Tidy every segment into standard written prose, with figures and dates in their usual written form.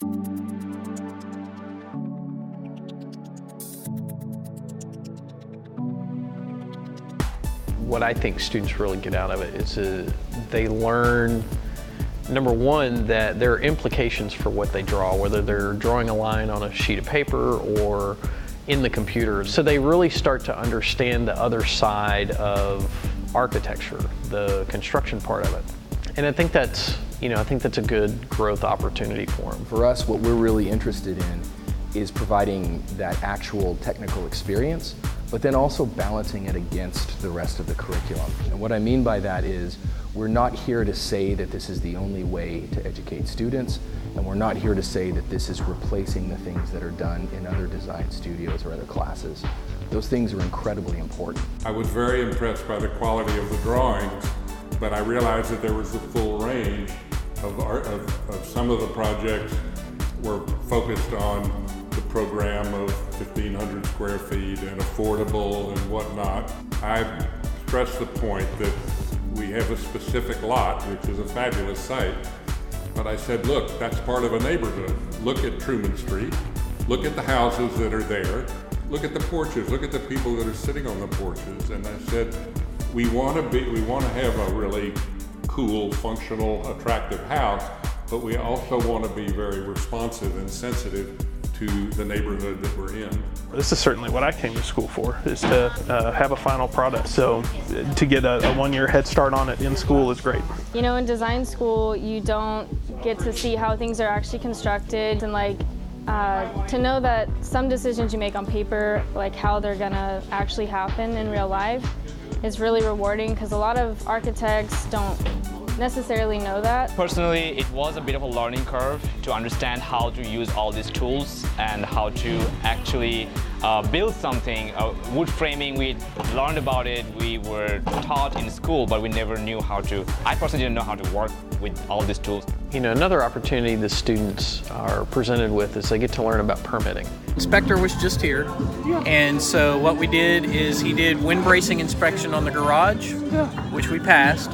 What I think students really get out of it is they learn, number one, that there are implications for what they draw, whether they're drawing a line on a sheet of paper or in the computer. So they really start to understand the other side of architecture, the construction part of it. And I think that's a good growth opportunity for them. For us, what we're really interested in is providing that actual technical experience, but then also balancing it against the rest of the curriculum. And what I mean by that is we're not here to say that this is the only way to educate students, and we're not here to say that this is replacing the things that are done in other design studios or other classes. Those things are incredibly important. I was very impressed by the quality of the drawings, but I realized that there was a full range of some of the projects were focused on the program of 1,500 square feet and affordable and whatnot. I stressed the point that we have a specific lot, which is a fabulous site, but I said, look, that's part of a neighborhood. Look at Truman Street, look at the houses that are there, look at the porches, look at the people that are sitting on the porches, and I said, we want to have a really cool, functional, attractive house, but we also want to be very responsive and sensitive to the neighborhood that we're in. This is certainly what I came to school for, is to have a final product. So to get a 1-year head start on it in school is great. You know, in design school, you don't get to see how things are actually constructed, and to know that some decisions you make on paper, like how they're gonna actually happen in real life, is really rewarding, because a lot of architects don't necessarily know that. Personally, it was a bit of a learning curve to understand how to use all these tools and how to actually build something. Wood framing, we learned about it, we were taught in school, but we never knew how to. I personally didn't know how to work with all these tools. You know, another opportunity the students are presented with is they get to learn about permitting. Inspector was just here, and so what we did is he did wind bracing inspection on the garage, which we passed,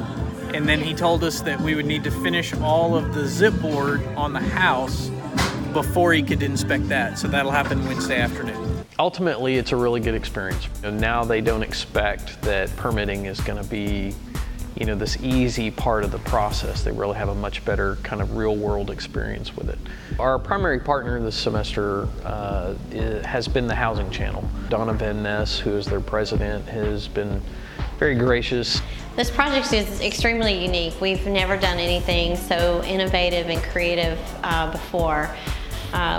and then he told us that we would need to finish all of the zip board on the house before he could inspect that, so that'll happen Wednesday afternoon. Ultimately, it's a really good experience. And now they don't expect that permitting is going to be, you know, this easy part of the process. They really have a much better kind of real-world experience with it. Our primary partner this semester has been the Housing Channel. Donna Van Ness, who is their president, has been very gracious. This project is extremely unique. We've never done anything so innovative and creative before.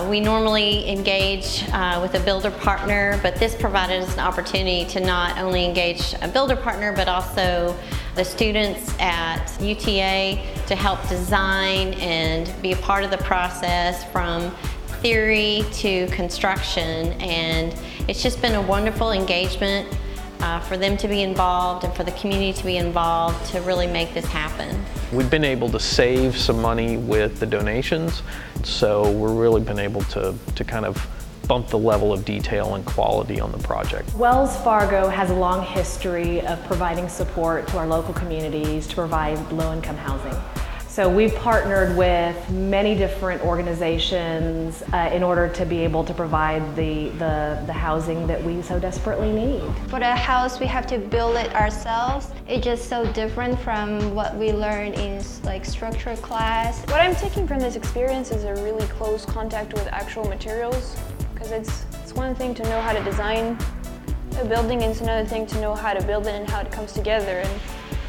We normally engage with a builder partner, but this provided us an opportunity to not only engage a builder partner, but also the students at UTA to help design and be a part of the process from theory to construction. And it's just been a wonderful engagement for them to be involved and for the community to be involved to really make this happen. We've been able to save some money with the donations, so we've really been able to kind of bump the level of detail and quality on the project. Wells Fargo has a long history of providing support to our local communities to provide low-income housing. So we've partnered with many different organizations in order to be able to provide the housing that we so desperately need. For the house, we have to build it ourselves. It's just so different from what we learned in structure class. What I'm taking from this experience is a really close contact with actual materials, because it's one thing to know how to design a building, and it's another thing to know how to build it and how it comes together. And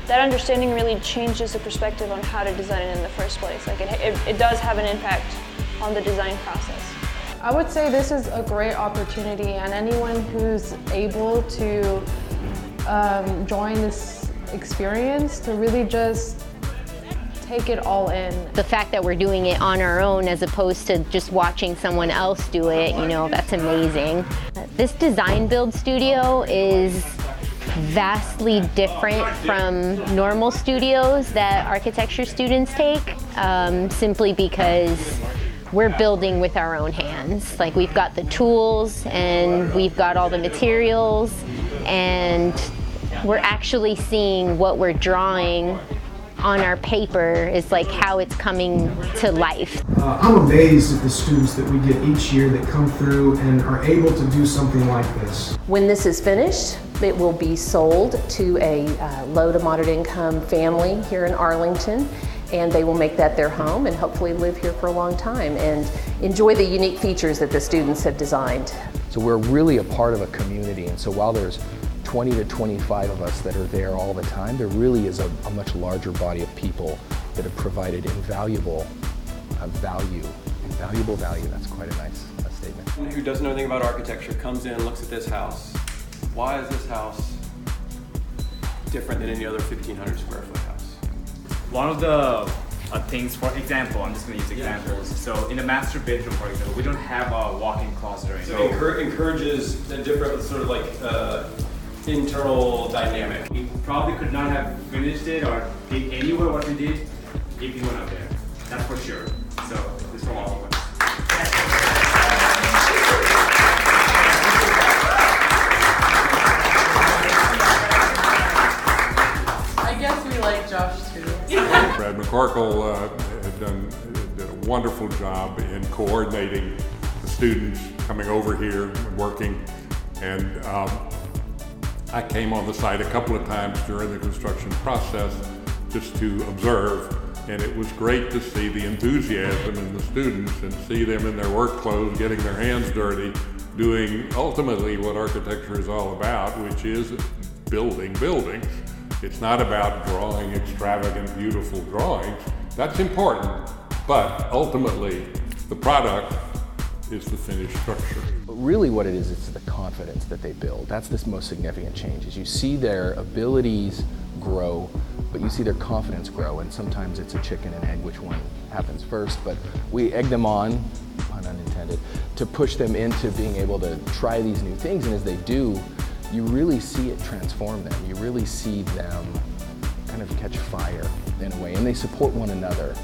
that understanding really changes the perspective on how to design it in the first place. It does have an impact on the design process. I would say this is a great opportunity, and anyone who's able to join this experience to really just take it all in. The fact that we're doing it on our own as opposed to just watching someone else do it, you know, that's amazing. This design build studio is vastly different from normal studios that architecture students take, simply because we're building with our own hands. Like, we've got the tools and we've got all the materials, and we're actually seeing what we're drawing on our paper is like how it's coming to life. I'm amazed at the students that we get each year that come through and are able to do something like this. When this is finished, it will be sold to a low to moderate income family here in Arlington, and they will make that their home and hopefully live here for a long time and enjoy the unique features that the students have designed. So we're really a part of a community, and so while there's 20 to 25 of us that are there all the time, there really is a much larger body of people that have provided invaluable value. That's quite a nice statement. Someone who doesn't know anything about architecture comes in, looks at this house. Why is this house different than any other 1,500 square foot house? One of the things, for example, I'm just going to use examples. So in the master bedroom, for example, we don't have a walk-in closet or anything. So it encourages a different sort of like internal dynamic. We probably could not have finished it or did anywhere what we did if we were not there. That's for sure. So this from all of us. I guess we like Josh too. Brad McCorkle did a wonderful job in coordinating the students coming over here and working. And I came on the site a couple of times during the construction process just to observe, and it was great to see the enthusiasm in the students and see them in their work clothes, getting their hands dirty, doing ultimately what architecture is all about, which is building buildings. It's not about drawing extravagant, beautiful drawings. That's important, but ultimately the product is the finished structure. But really what it is, it's the confidence that they build. That's the most significant change, is you see their abilities grow, but you see their confidence grow, and sometimes it's a chicken and egg, which one happens first, but we egg them on, pun unintended, to push them into being able to try these new things, and as they do, you really see it transform them. You really see them kind of catch fire in a way, and they support one another.